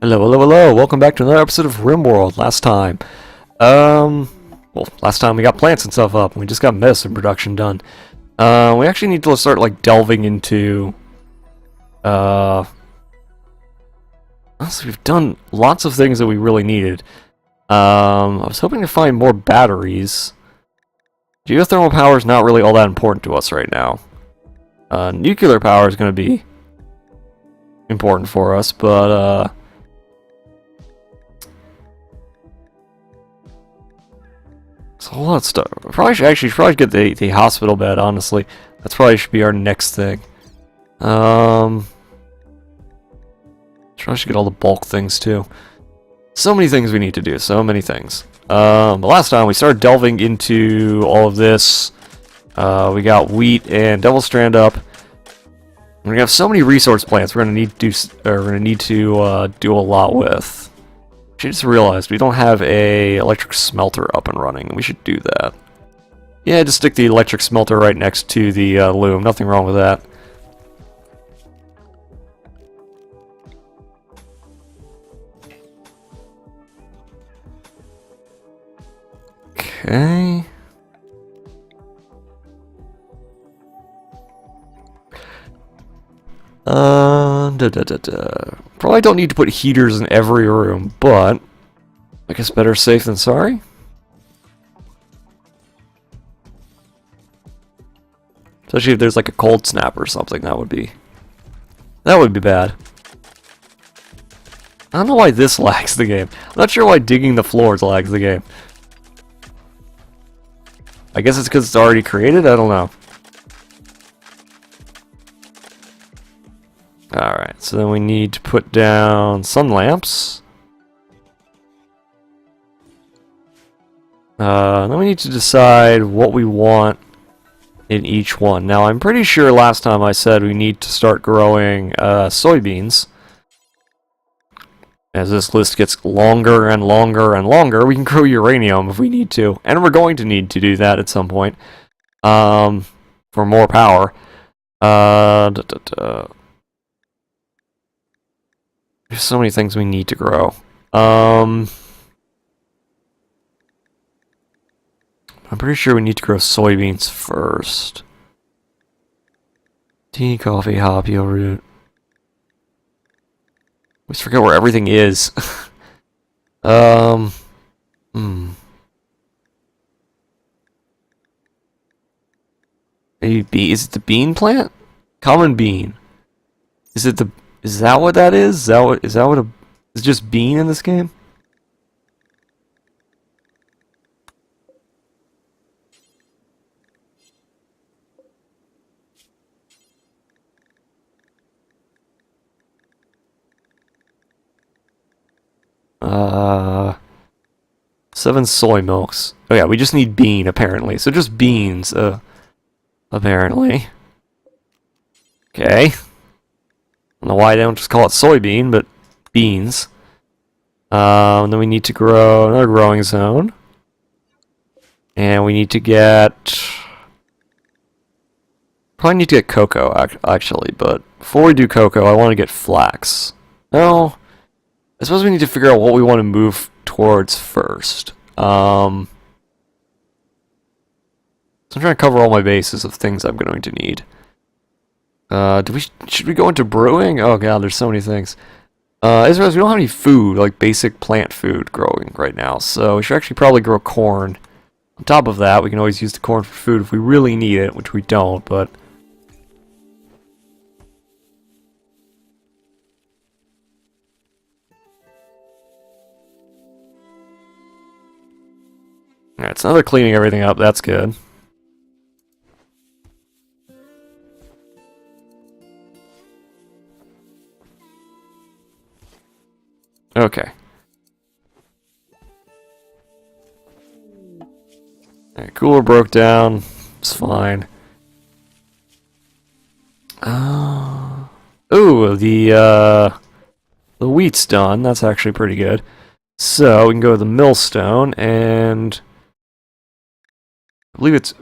Hello, hello, hello! Welcome back to another episode of Rimworld. Last time we got plants and stuff up, and we just got medicine production done. We actually need to start, like, delving into, so we've done lots of things that we really needed. I was hoping to find more batteries. Geothermal power is not really all that important to us right now. Nuclear power is going to be important for us, but, it's a whole lot of stuff. Probably should get the hospital bed, honestly. That's probably should be our next thing. Probably should get all the bulk things too. So many things we need to do, so many things. But last time we started delving into all of this. We got wheat and devil strand up. And we have so many resource plants we're gonna need to do a lot with. I just realized we don't have a electric smelter up and running. We should do that. Yeah, just stick the electric smelter right next to the loom. Nothing wrong with that. Okay. Probably don't need to put heaters in every room, but I guess better safe than sorry. Especially if there's like a cold snap or something, that would be bad. I don't know why this lags the game. I'm not sure why digging the floors lags the game. I guess it's because it's already created? I don't know. Alright, so then we need to put down sun lamps. Then we need to decide what we want in each one. Now, I'm pretty sure last time I said we need to start growing soybeans. As this list gets longer and longer and longer, we can grow uranium if we need to. And we're going to need to do that at some point. For more power. There's so many things we need to grow. I'm pretty sure we need to grow soybeans first. Tea, coffee, hop, root. I always forget where everything is. Maybe is it the bean plant? Common bean. Is that what that is? Is it just bean in this game? Seven soy milks. Oh yeah, we just need bean apparently. So just beans, apparently. Okay. I don't know why they don't just call it soybean, but beans. And then we need to grow another growing zone. And we need to get... Probably need to get cocoa, actually, but before we do cocoa, I want to get flax. No, I suppose we need to figure out what we want to move towards first. So I'm trying to cover all my bases of things I'm going to need. Should we go into brewing? Oh god, there's so many things. Israel, we don't have any food, like basic plant food growing right now, so we should actually probably grow corn. On top of that, we can always use the corn for food if we really need it, which we don't, but... Alright, so now they're cleaning everything up, that's good. Okay. Alright, cooler broke down. It's fine. Ooh, the wheat's done. That's actually pretty good. So, we can go to the millstone, and... I believe it's...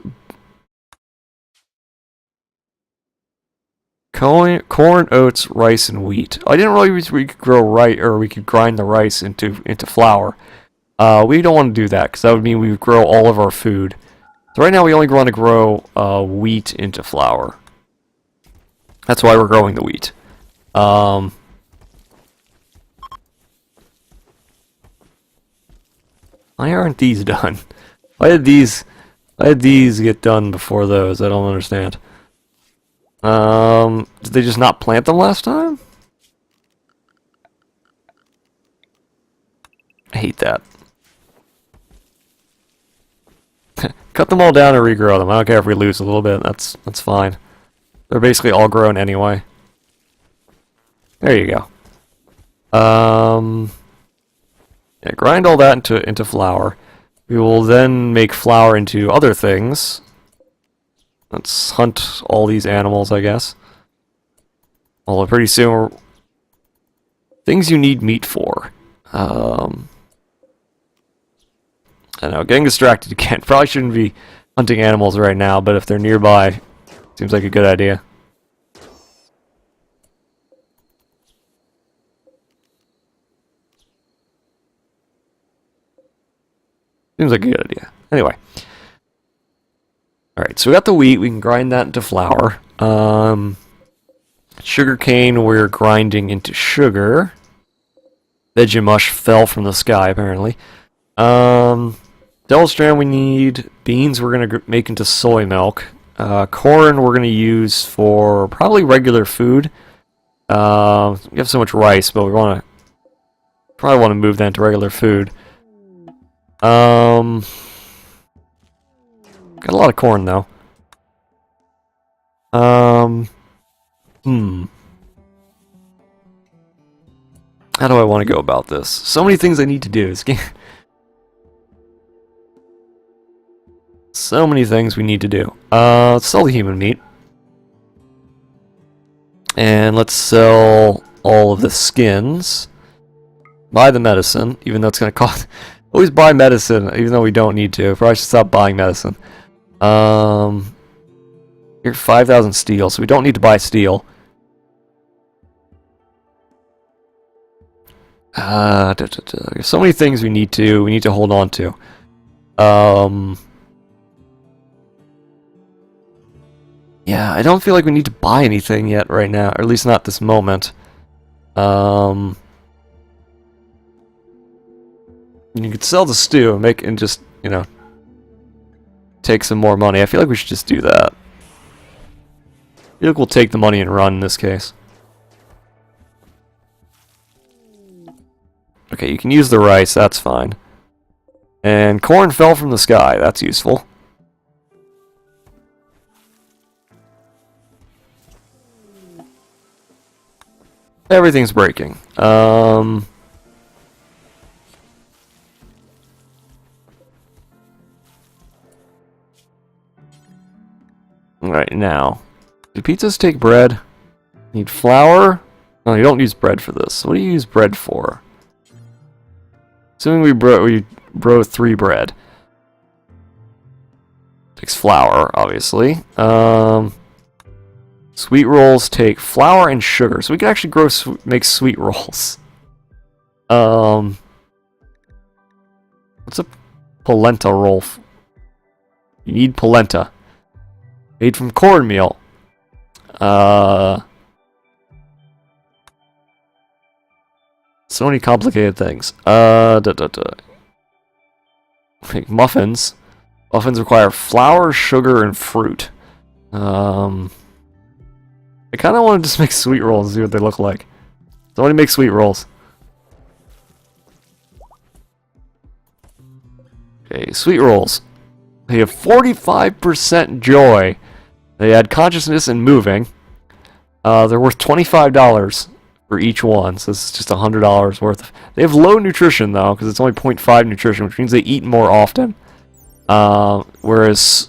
Corn, oats, rice, and wheat. I didn't realize we could grow rice, or we could grind the rice into flour. We don't want to do that, because that would mean we would grow all of our food. So right now we only want to grow wheat into flour. That's why we're growing the wheat. Why aren't these done? Why did these get done before those? I don't understand. Did they just not plant them last time? I hate that. Cut them all down and regrow them. I don't care if we lose a little bit. That's fine. They're basically all grown anyway. There you go. Yeah, grind all that into flour. We will then make flour into other things. Let's hunt all these animals, I guess. Well, pretty soon things you need meat for. I know, getting distracted again. Probably shouldn't be hunting animals right now, but if they're nearby, seems like a good idea. Seems like a good idea. Anyway. Alright, so we got the wheat. We can grind that into flour. Sugarcane we're grinding into sugar. Vegemush fell from the sky, apparently. Devil's Strand we need. Beans we're going to make into soy milk. Corn we're going to use for probably regular food. We have so much rice, but we probably want to move that into regular food. Got a lot of corn though. How do I want to go about this? So many things I need to do. So many things we need to do. Let's sell the human meat. And let's sell all of the skins. Buy the medicine, even though it's going to cost... Always buy medicine, even though we don't need to. Probably should stop buying medicine. Here's 5,000 steel, so we don't need to buy steel. There's so many things we need to hold on to. Yeah, I don't feel like we need to buy anything yet right now, or at least not this moment. You could sell the stew and just, you know, take some more money. I feel like we should just do that. I feel like we'll take the money and run in this case. Okay, you can use the rice, that's fine. And corn fell from the sky, that's useful. Everything's breaking. Right now, do pizzas take bread? Need flour? No, you don't use bread for this. What do you use bread for? Assuming we bro 3 bread. Takes flour, obviously. Sweet rolls take flour and sugar, so we can actually make sweet rolls. What's a polenta roll? You need polenta. Made from cornmeal. So many complicated things. Make muffins. Muffins require flour, sugar, and fruit. I kind of want to just make sweet rolls and see what they look like. Somebody make sweet rolls. Okay, sweet rolls. They have 45% joy. They add consciousness and moving. They're worth $25 for each one, so this is just $100 worth. They have low nutrition though, because it's only 0.5 nutrition, which means they eat more often. Whereas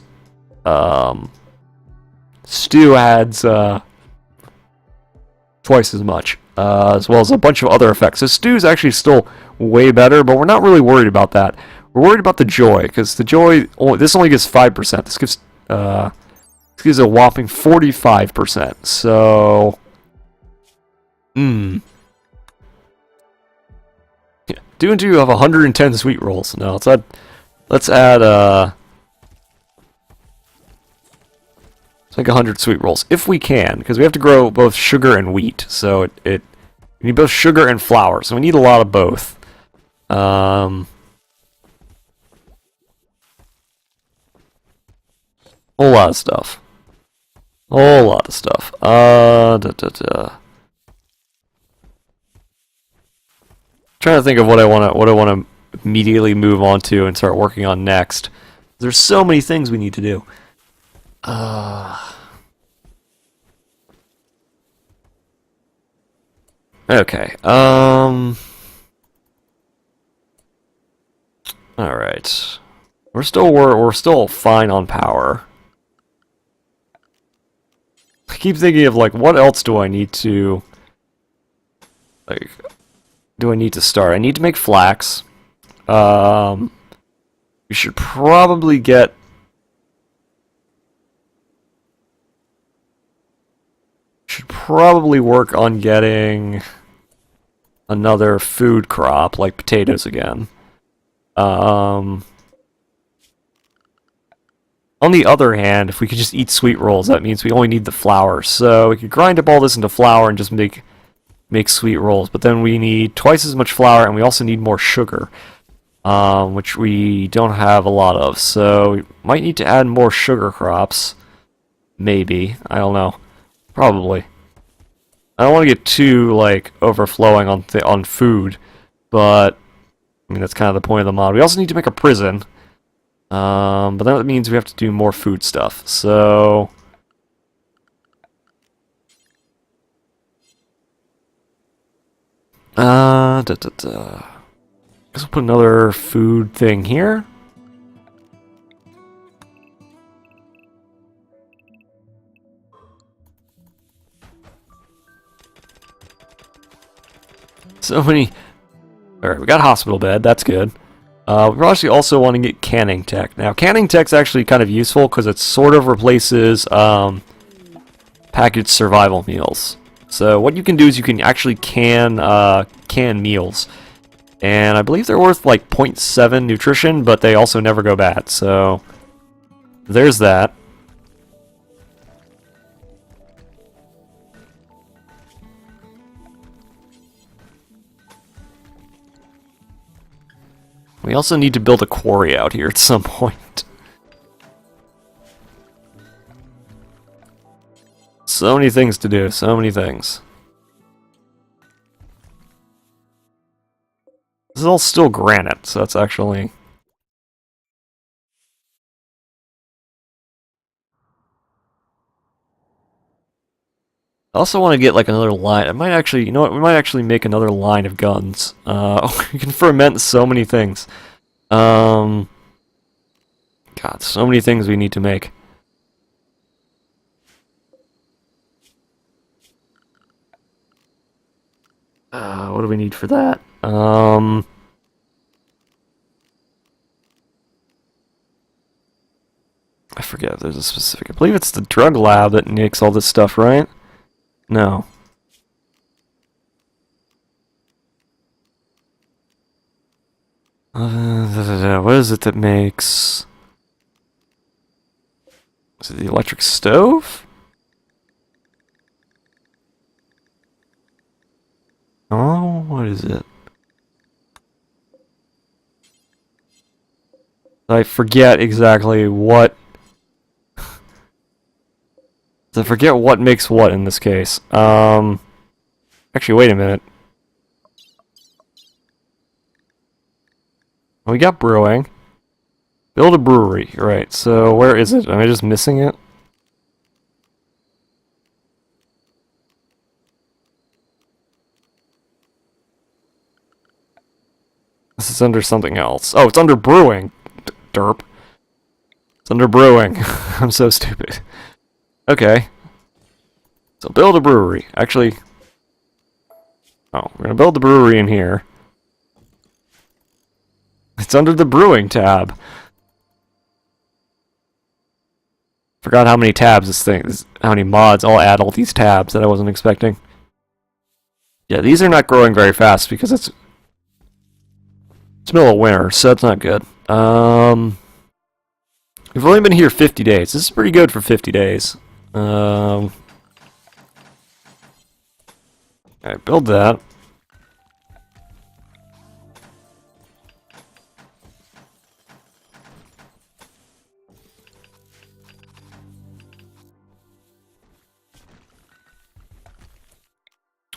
stew adds twice as much, as well as a bunch of other effects. So stew is actually still way better, but we're not really worried about that. We're worried about the joy, because the joy, this only gives 5%. This gives This gives a whopping 45%. So, Yeah. 2 and 2 have 110 sweet rolls. No, let's add let's make 100 sweet rolls if we can, because we have to grow both sugar and wheat. So we need both sugar and flour. So we need a lot of both. Whole lot of stuff. Whole lot of stuff. Trying to think of what I want to immediately move on to and start working on next. There's so many things we need to do. Okay. All right. We're still fine on power. I keep thinking of like, what else do I need to start? I need to make flax. We should probably get work on getting another food crop like potatoes again. On the other hand, if we could just eat sweet rolls, that means we only need the flour. So we could grind up all this into flour and just make sweet rolls. But then we need twice as much flour, and we also need more sugar, which we don't have a lot of. So we might need to add more sugar crops. Maybe. I don't know. Probably. I don't want to get too like overflowing on food, but I mean that's kind of the point of the mod. We also need to make a prison. But that means we have to do more food stuff. So I guess we'll put another food thing here. So many. Alright, we got a hospital bed, that's good. We actually also want to get canning tech. Now, canning tech's actually kind of useful because it sort of replaces packaged survival meals. So what you can do is you can actually can meals. And I believe they're worth like 0.7 nutrition, but they also never go bad. So there's that. We also need to build a quarry out here at some point. So many things to do, so many things. This is all still granite, so that's actually... I also want to get like another line. I might actually, you know what? We might actually make another line of guns. We can ferment so many things. God, so many things we need to make. What do we need for that? I forget if there's a specific. I believe it's the drug lab that makes all this stuff, right? No. What is it that makes... Is it the electric stove? Oh, what is it? I forget exactly what... I forget what makes what in this case. Actually, wait a minute. We got brewing. Build a brewery. Right, so where is it? Am I just missing it? This is under something else. Oh, it's under brewing. Derp. It's under brewing. I'm so stupid. Okay. So build a brewery. Actually... Oh, we're gonna build the brewery in here. It's under the brewing tab. Forgot how many tabs this thing is, how many mods. I'll add all these tabs that I wasn't expecting. Yeah, these are not growing very fast because it's middle of winter, so that's not good. We've only been here 50 days. This is pretty good for 50 days. Alright, build that.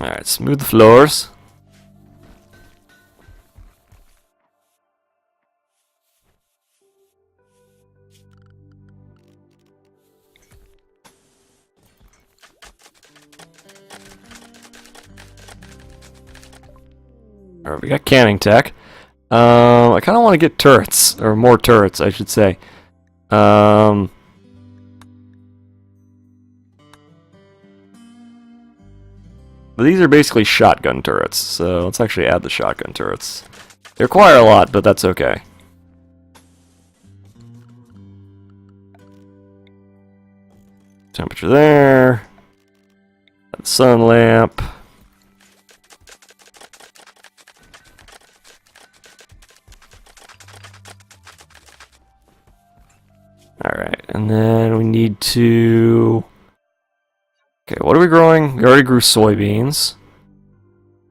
Alright, smooth the floors. Alright, we got canning tech. I kind of want to get turrets, or more turrets, I should say. But these are basically shotgun turrets, so let's actually add the shotgun turrets. They require a lot, but that's okay. Temperature there. Sun lamp. Alright, and then we need to... Okay, what are we growing? We already grew soybeans.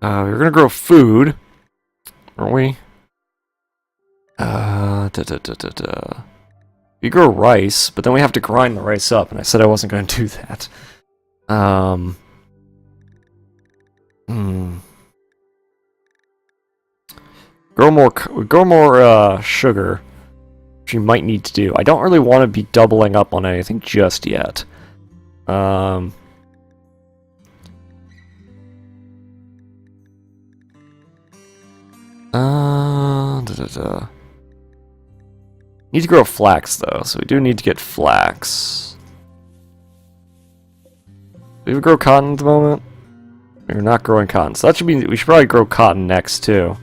We're gonna grow food, aren't we? We grow rice, but then we have to grind the rice up, and I said I wasn't gonna do that. Grow more sugar, which you might need to do. I don't really want to be doubling up on anything just yet. Need to grow flax though, so we do need to get flax. Do we grow cotton at the moment? We're not growing cotton, so that should be. We should probably grow cotton next too.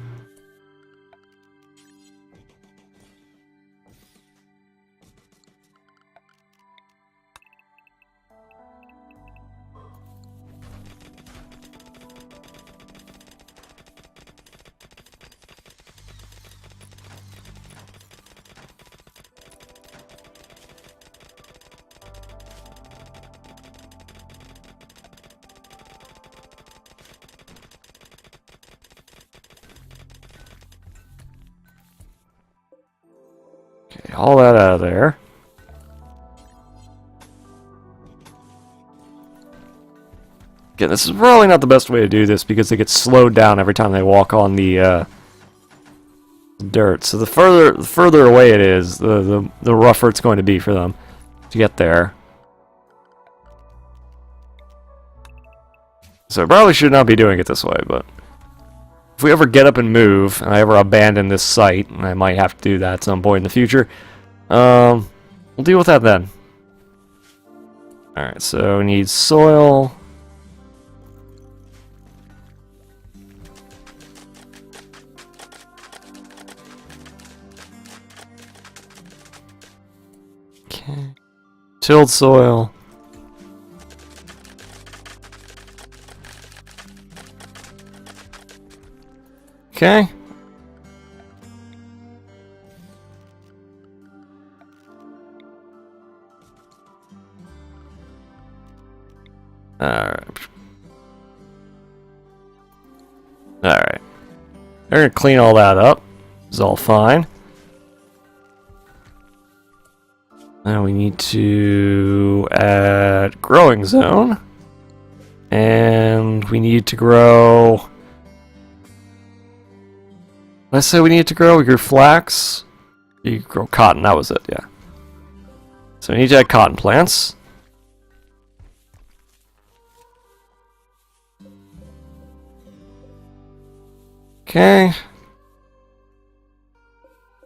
Okay, all that out of there. Again, this is probably not the best way to do this because they get slowed down every time they walk on the dirt. So the further away it is, the rougher it's going to be for them to get there. So I probably should not be doing it this way, but if we ever get up and move, and I ever abandon this site, and I might have to do that at some point in the future, we'll deal with that then. Alright, so we need soil. Okay. Tilled soil. Okay. Alright. Alright. They're gonna clean all that up. It's all fine. Now we need to add growing zone. And we need to grow... Let's say we need to grow. We grew flax. You grow cotton. That was it, yeah. So we need to add cotton plants. Okay.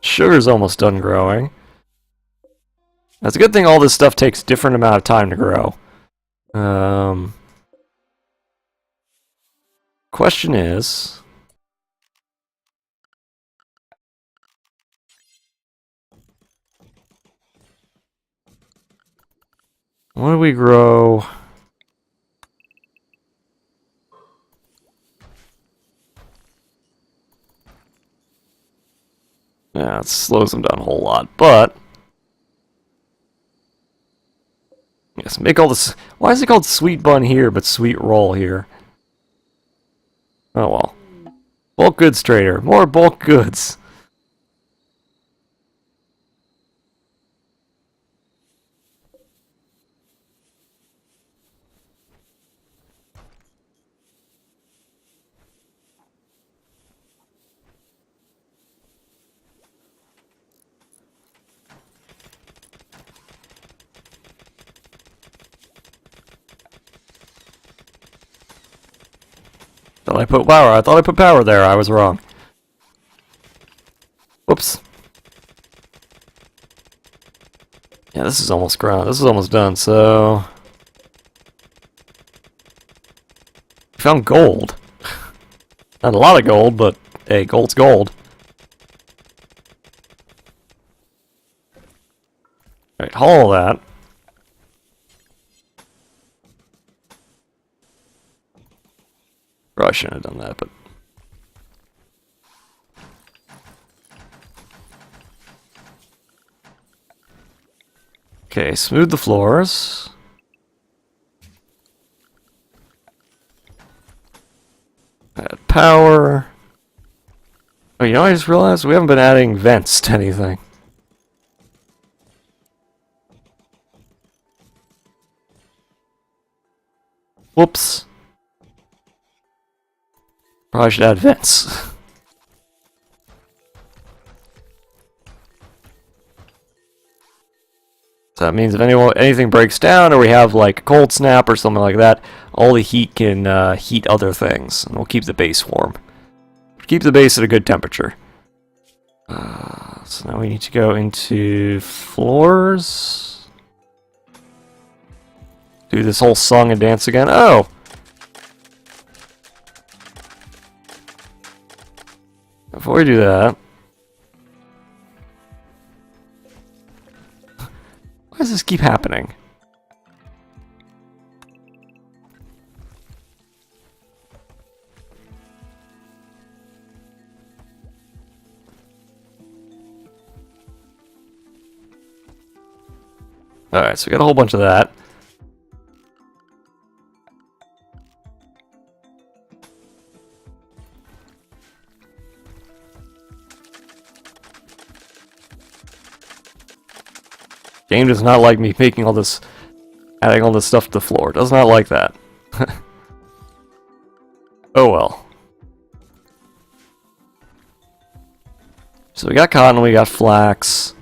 Sugar's almost done growing. That's a good thing all this stuff takes different amount of time to grow. Question is... What do we grow? Yeah, it slows them down a whole lot, but yes, make all this. Why is it called sweet bun here, but sweet roll here? Oh well. Bulk goods trader, more bulk goods. Thought I put power. I thought I put power there. I was wrong. Whoops. Yeah, this is almost ground. This is almost done. So found gold. Not a lot of gold, but hey, gold's gold. Alright, haul that. Probably shouldn't have done that, but okay, smooth the floors. Add power. Oh, you know, I just realized we haven't been adding vents to anything. Whoops. Probably should add vents. So that means if anything breaks down, or we have like a cold snap or something like that, all the heat can heat other things, and we'll keep the base warm. Keep the base at a good temperature. So now we need to go into floors. Do this whole song and dance again. Oh! Before we do that... Why does this keep happening? Alright, so we got a whole bunch of that. Game does not like me making all this, adding all this stuff to the floor. Does not like that. Oh well. So we got cotton, we got flax,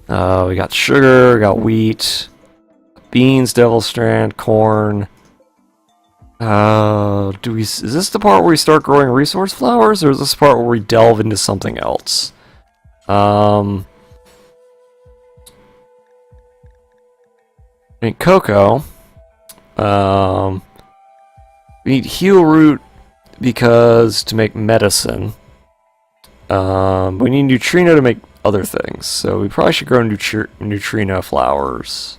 we got sugar, we got wheat, beans, devil strand, corn. Is this the part where we start growing resource flowers, or is this the part where we delve into something else? I need cocoa. We need heal root because to make medicine. We need neutrino to make other things, so we probably should grow neutrino flowers.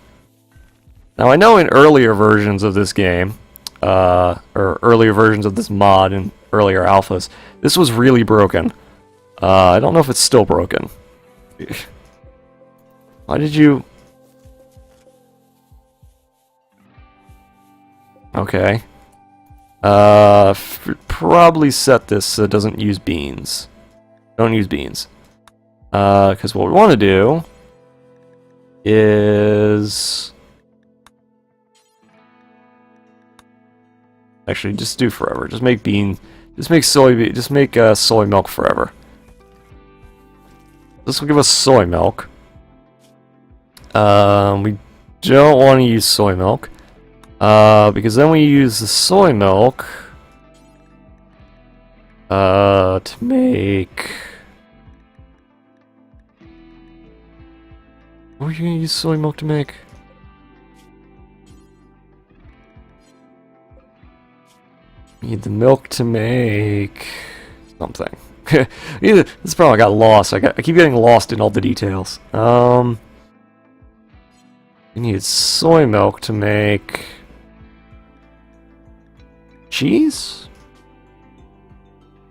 Now I know in earlier versions of this game, or earlier versions of this mod in earlier alphas, this was really broken. I don't know if it's still broken. Why did you... Okay. Probably set this so it doesn't use beans. Don't use beans. Because what we want to do is... Actually, just do forever. Just make soy milk forever. This will give us soy milk. We don't want to use soy milk. Because then we use the soy milk to make... What are you going to use soy milk to make? Need the milk to make something. This problem I got lost. I keep getting lost in all the details. We needed soy milk to make cheese?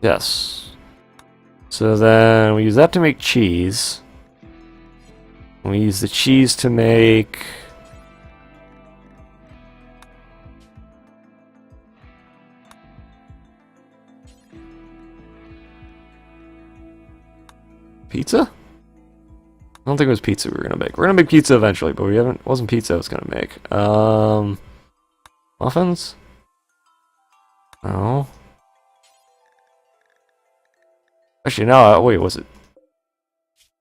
Yes. So then we use that to make cheese. We use the cheese to make pizza? I don't think it was pizza we were gonna make. We're gonna make pizza eventually, but it wasn't pizza I was gonna make. Muffins? No. Actually, no, wait, was it?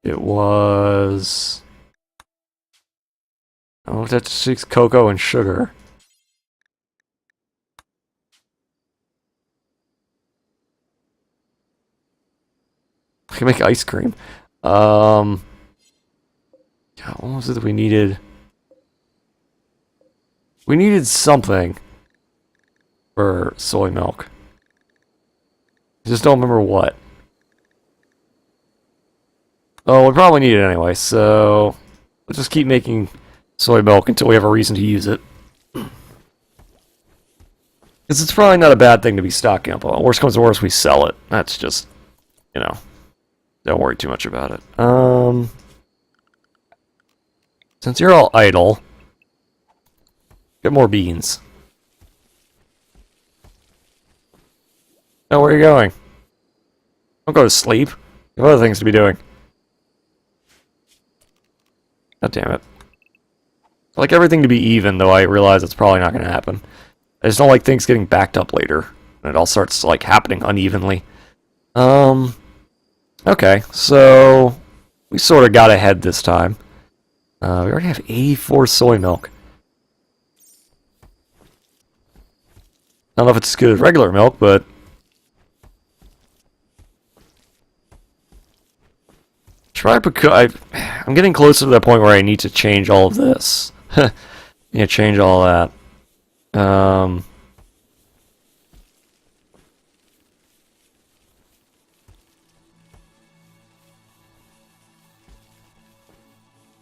It was... Oh, that's just cocoa and sugar. I can make ice cream. Yeah, what was it that we needed? We needed something for soy milk. I just don't remember what. Oh, we probably need it anyway, so let's just keep making soy milk until we have a reason to use it. Because it's probably not a bad thing to be stocking up on. Worst comes to worst, we sell it. That's just, you know, don't worry too much about it. Since you're all idle, get more beans. Now, where are you going? Don't go to sleep. You have other things to be doing. God damn it. I like everything to be even, though I realize it's probably not going to happen. I just don't like things getting backed up later. And it all starts, like, happening unevenly. Okay, so we sort of got ahead this time. We already have 84 soy milk. I don't know if it's as good as regular milk, but... I'm getting closer to that point where I need to change all of this. Yeah, change all that.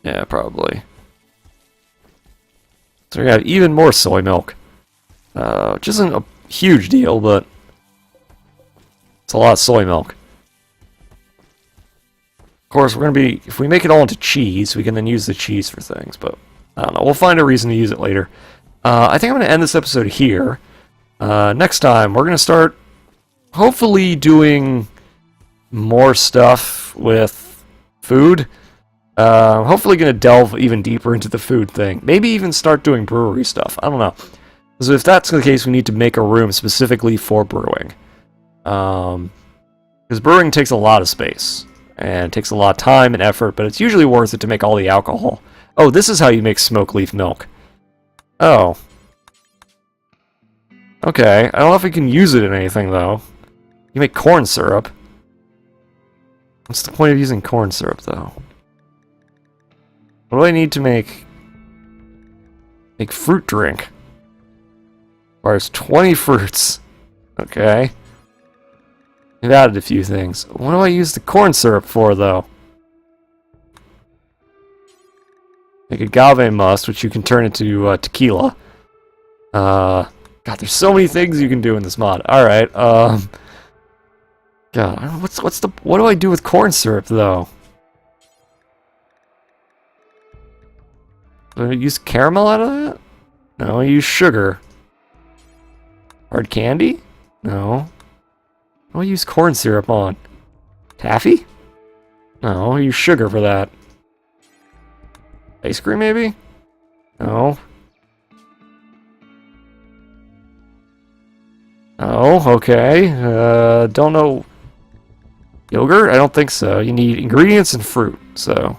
Yeah, probably. So we got even more soy milk. Which isn't a huge deal, but it's a lot of soy milk. Of course, we're going to be... If we make it all into cheese, we can then use the cheese for things, but I don't know. We'll find a reason to use it later. I think I'm going to end this episode here. Next time, we're going to start hopefully doing more stuff with food. Hopefully going to delve even deeper into the food thing. Maybe even start doing brewery stuff. I don't know. So if that's the case, we need to make a room specifically for brewing. Because brewing takes a lot of space. And it takes a lot of time and effort, but it's usually worth it to make all the alcohol. Oh, this is how you make smoke leaf milk. Oh. Okay, I don't know if we can use it in anything, though. You make corn syrup. What's the point of using corn syrup, though? What do I need to make fruit drink? Requires 20 fruits. Okay. I've added a few things. What do I use the corn syrup for, though? Make agave must, which you can turn into tequila. God, there's so many things you can do in this mod. Alright, God, I don't know, what do I do with corn syrup, though? Do I use caramel out of that? No, I use sugar. Hard candy? No. What do I use corn syrup on? Taffy? No, I use sugar for that. Ice cream, maybe? No. Oh, okay. Don't know. Yogurt? I don't think so. You need ingredients and fruit, so...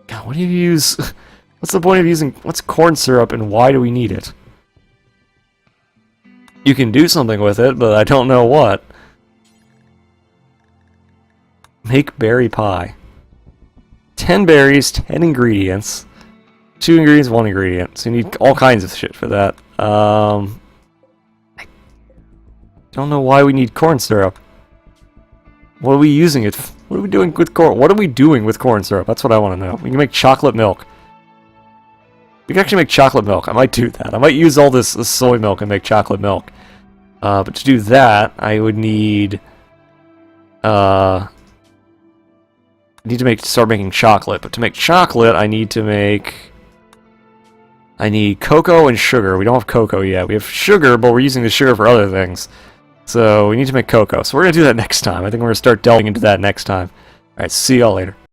God, what do you use? What's the point of using... What's corn syrup and why do we need it? You can do something with it, but I don't know what. Make berry pie. 10 berries, 10 ingredients. 2 ingredients, 1 ingredient. So you need all kinds of shit for that. I don't know why we need corn syrup. What are we using it What are we doing with corn? What are we doing with corn syrup? That's what I want to know. We can make chocolate milk. We can actually make chocolate milk. I might do that. I might use all this soy milk and make chocolate milk. But to do that, I would need... I need to start making chocolate. But to make chocolate, I need cocoa and sugar. We don't have cocoa yet. We have sugar, but we're using the sugar for other things. So we need to make cocoa. So we're going to do that next time. I think we're going to start delving into that next time. Alright, see y'all later.